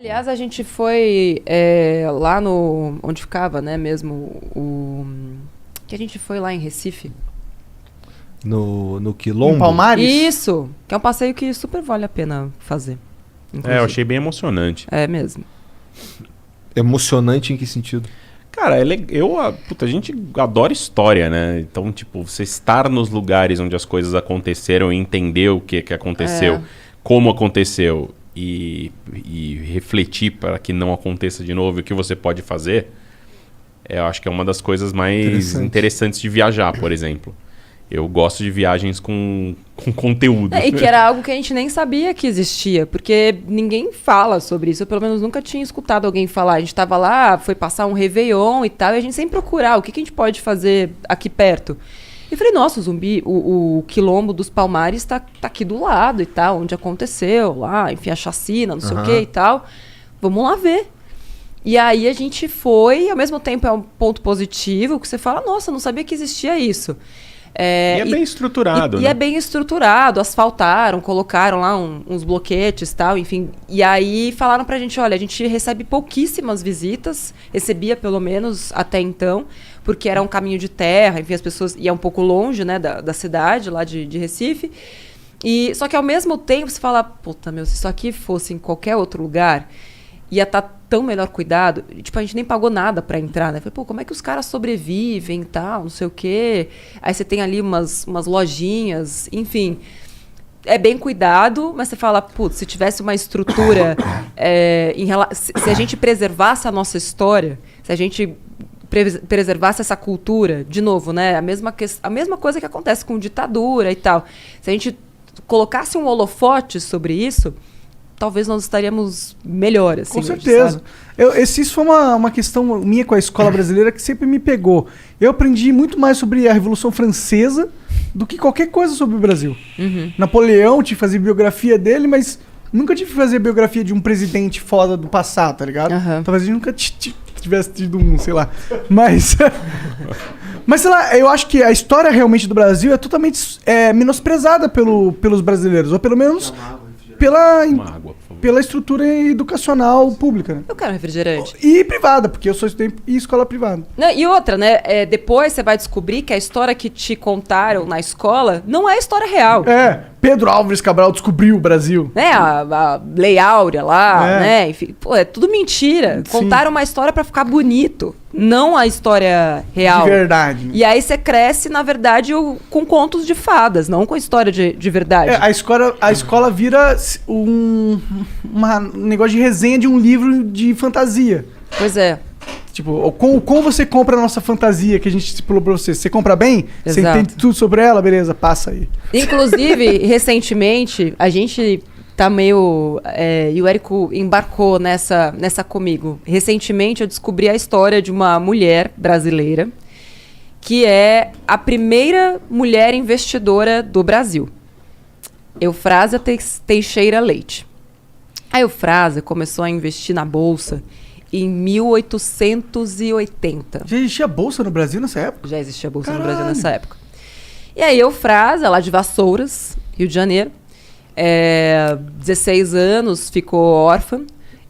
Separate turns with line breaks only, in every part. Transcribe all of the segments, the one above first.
Aliás, a gente foi lá no... Onde ficava, né, mesmo o... Que a gente foi lá em Recife.
No Quilombo?
Em Palmares?
Isso! Que é um passeio que super vale a pena fazer.
Eu achei bem emocionante.
É mesmo.
Emocionante em que sentido?
Cara, a gente adora história, né? Então, tipo, você estar nos lugares onde as coisas aconteceram e entender o que aconteceu, como aconteceu e refletir para que não aconteça de novo e o que você pode fazer, eu acho que é uma das coisas mais interessantes de viajar, por exemplo. Eu gosto de viagens com conteúdo.
E que era algo que a gente nem sabia que existia, porque ninguém fala sobre isso. Eu, pelo menos, nunca tinha escutado alguém falar. A gente estava lá, foi passar um Réveillon e tal, e a gente sempre procurar o que a gente pode fazer aqui perto. E falei, nossa, o Quilombo dos Palmares tá aqui do lado e tal, onde aconteceu lá, enfim, a chacina, não sei o que e tal. Vamos lá ver. E aí a gente foi, ao mesmo tempo é um ponto positivo, que você fala, nossa, não sabia que existia isso.
E é bem estruturado, né?
E é bem estruturado, asfaltaram, colocaram lá uns bloquetes e tal, enfim. E aí falaram pra gente, olha, a gente recebe pouquíssimas visitas, recebia pelo menos até então, porque era um caminho de terra, enfim, as pessoas iam um pouco longe, né, da cidade, lá de Recife. Só que ao mesmo tempo você fala, puta, meu, se isso aqui fosse em qualquer outro lugar, ia estar tão melhor cuidado. Tipo, a gente nem pagou nada pra entrar, né? Falei, pô, como é que os caras sobrevivem e tal, não sei o quê. Aí você tem ali umas lojinhas, enfim. É bem cuidado, mas você fala, putz, se tivesse uma estrutura... se a gente preservasse a nossa história, se a gente preservasse essa cultura, de novo, né? A mesma coisa que acontece com ditadura e tal. Se a gente colocasse um holofote sobre isso... talvez nós estaríamos melhor, assim.
Com certeza. Isso foi uma questão minha com a escola brasileira que sempre me pegou. Eu aprendi muito mais sobre a Revolução Francesa do que qualquer coisa sobre o Brasil. Napoleão, tive que fazer biografia dele, mas nunca tive que fazer biografia de um presidente foda do passado, tá ligado? Talvez a gente nunca tivesse tido um, sei lá. Mas, sei lá, eu acho que a história realmente do Brasil é totalmente menosprezada pelos brasileiros, ou pelo menos... pela estrutura educacional pública, né?
Eu quero refrigerante.
E privada, porque eu só estudei em escola privada.
Não, e outra, né? Depois você vai descobrir que a história que te contaram na escola não é história real.
Pedro Álvares Cabral descobriu o Brasil.
Né? A Lei Áurea lá, né? Enfim, pô, é tudo mentira.
Sim.
Contaram uma história pra ficar bonito, não a história real.
De verdade. Né?
E aí você cresce, na verdade, com contos de fadas, não com história de verdade.
A escola vira um negócio de resenha de um livro de fantasia.
Pois é.
Tipo, como você compra a nossa fantasia que a gente estipulou pra você? Você compra bem?
Exato.
Você entende tudo sobre ela? Beleza, passa aí.
Inclusive, recentemente, a gente tá meio... e o Érico embarcou nessa comigo. Recentemente, eu descobri a história de uma mulher brasileira que é a primeira mulher investidora do Brasil. Eufrásia Teixeira Leite. A Eufrásia começou a investir na Bolsa em 1880.
Já existia bolsa no Brasil nessa época?
Já existia bolsa no Brasil nessa época. E aí, Eufrásia, lá de Vassouras, Rio de Janeiro, 16 anos, ficou órfã,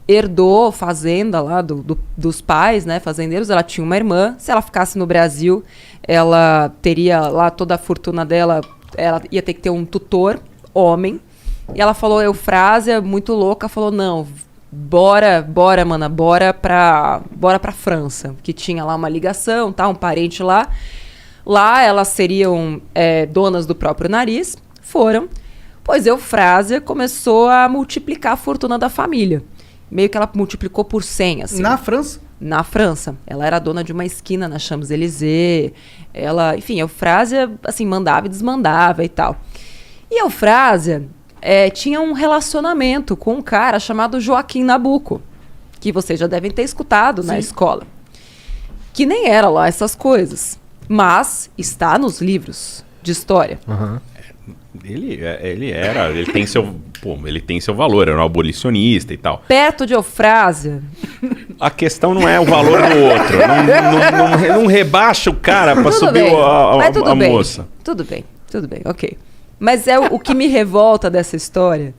herdou fazenda lá dos pais, né, fazendeiros. Ela tinha uma irmã. Se ela ficasse no Brasil, ela teria lá toda a fortuna dela, ela ia ter que ter um tutor, homem. E ela falou, Eufrásia, muito louca, falou, não... Bora, mana, bora pra França, que tinha lá uma ligação, tá, um parente lá. Lá elas seriam donas do próprio nariz, foram. Pois Eufrásia começou a multiplicar a fortuna da família. Meio que ela multiplicou por 100, assim.
Na França?
Na França. Ela era dona de uma esquina na Champs-Élysées. Ela, enfim, Eufrásia, assim, mandava e desmandava e tal. E Eufrásia... tinha um relacionamento com um cara chamado Joaquim Nabuco, que vocês já devem ter escutado na escola. Que nem era lá essas coisas, mas está nos livros de história.
Ele tem seu valor, era um abolicionista e tal.
Perto de Eufrásia.
A questão não é o valor do outro. Não rebaixa o cara pra subir a moça.
Tudo bem, ok. Mas o que me revolta dessa história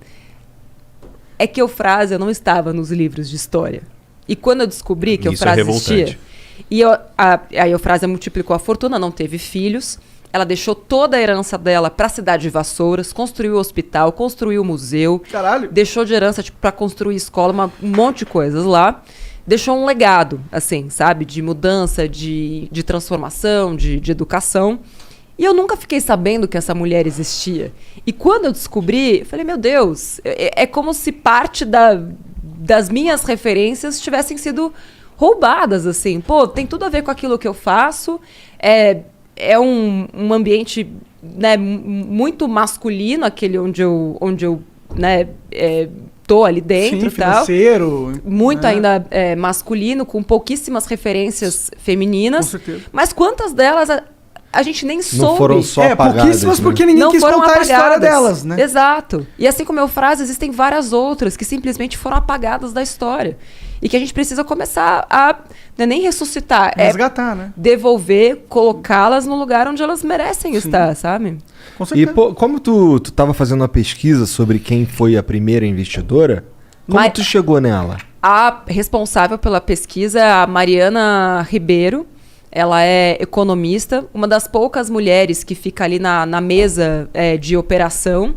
é que Eufrásia não estava nos livros de história. E quando eu descobri que
Isso é
Eufrásia
revoltante.
existia, e a Eufrásia multiplicou a fortuna, não teve filhos, ela deixou toda a herança dela para a cidade de Vassouras, construiu o hospital, construiu o museu,
Caralho.
deixou de herança tipo, para construir escola, um monte de coisas lá. Deixou um legado, assim, sabe? De mudança, de transformação, de educação. E eu nunca fiquei sabendo que essa mulher existia. E quando eu descobri, eu falei, meu Deus, é como se parte das minhas referências tivessem sido roubadas, assim. Pô, tem tudo a ver com aquilo que eu faço. É um ambiente, né, muito masculino, aquele onde eu né, tô ali dentro.
Sim,
e tal.
financeiro.
Muito ainda masculino, com pouquíssimas referências femininas.
Com certeza.
Mas quantas delas a gente nem soube?
Não foram só apagadas,
pouquíssimas
né?
porque ninguém
Não
quis
foram
contar a história
apagadas.
delas, né?
Exato. E assim como Eufrásia, existem várias outras que simplesmente foram apagadas da história. E que a gente precisa começar a não é nem ressuscitar,
Resgatar, né?
devolver, colocá-las no lugar onde elas merecem estar, sabe?
Com
E
certeza.
pô, como tu tava fazendo uma pesquisa sobre quem foi a primeira investidora, como
Mas-
tu chegou nela?
A responsável pela pesquisa é a Mariana Ribeiro. Ela é economista, uma das poucas mulheres que fica ali na mesa de operação.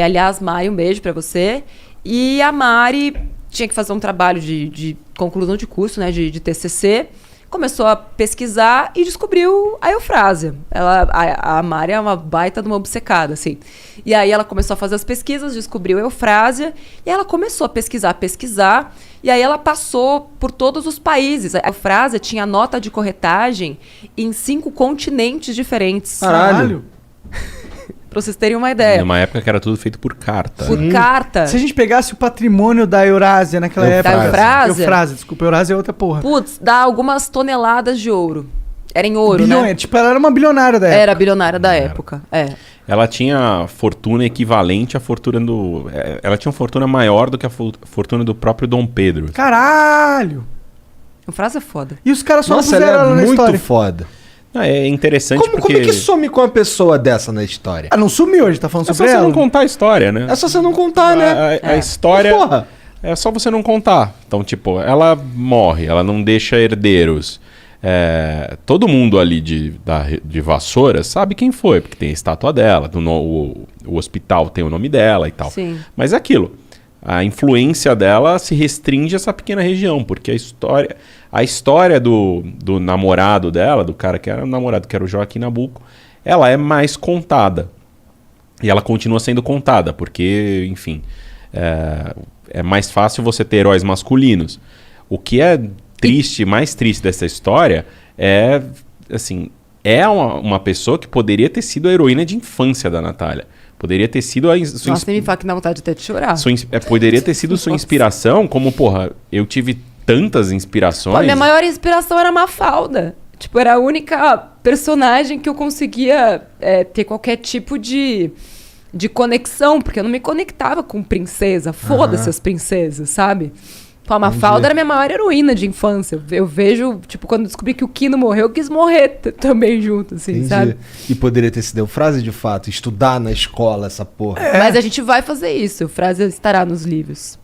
Aliás, Mari, um beijo pra você. E a Mari tinha que fazer um trabalho de conclusão de curso, né, de TCC. Começou a pesquisar e descobriu a Eufrásia. A Mari é uma baita de uma obcecada, assim. E aí ela começou a fazer as pesquisas, descobriu a Eufrásia, e ela começou a pesquisar, e aí ela passou por todos os países. A Eufrásia tinha nota de corretagem em 5 continentes diferentes.
Caralho.
Pra vocês terem uma ideia.
Numa época que era tudo feito por carta.
Por carta.
Se a gente pegasse o patrimônio da Eurásia naquela
Eufrásia.
época.
Da Eufrásia?
Eufrásia, desculpa. Eurásia é outra porra.
Putz, dá algumas toneladas de ouro. Era em ouro,
Bilhões.
né?
Tipo, ela era uma bilionária da época.
Era bilionária da época.
Ela tinha fortuna equivalente à fortuna do... Ela tinha uma fortuna maior do que a fortuna do próprio Dom Pedro.
Caralho!
Eufrásia é foda.
E os caras só
Nossa,
não puseram
ela
ela
é
na
muito
história.
foda.
É interessante
Como
porque...
é que some com uma pessoa dessa na história?
Ah, não sumiu hoje, tá falando
É só
sobre
você
ela?
não contar a história, né?
É só você não contar, né?
A história...
Porra!
É só você não contar. Então, tipo, ela morre, ela não deixa herdeiros. Todo mundo ali de Vassouras sabe quem foi, porque tem a estátua dela, o hospital tem o nome dela e tal.
Sim.
Mas é aquilo. A influência dela se restringe a essa pequena região, porque a história do namorado dela, do cara que era o namorado, que era o Joaquim Nabuco, ela é mais contada. E ela continua sendo contada, porque, enfim, é mais fácil você ter heróis masculinos. O que é triste, mais triste dessa história é, assim, uma pessoa que poderia ter sido a heroína de infância da Natália. Poderia ter sido
Nossa, nem me fala que dá vontade até de chorar.
poderia ter sido sua inspiração, como, porra, eu tive tantas inspirações.
Pô, a minha maior inspiração era a Mafalda. Tipo, era a única personagem que eu conseguia ter qualquer tipo de conexão, porque eu não me conectava com princesa. Foda-se as princesas, sabe? Pô, a Mafalda era a minha maior heroína de infância. Eu vejo, tipo, quando eu descobri que o Kino morreu, eu quis morrer também junto, assim,
Entendi.
sabe?
E poderia ter sido Eufrásia de fato, estudar na escola essa porra.
Mas a gente vai fazer isso. A frase estará nos livros.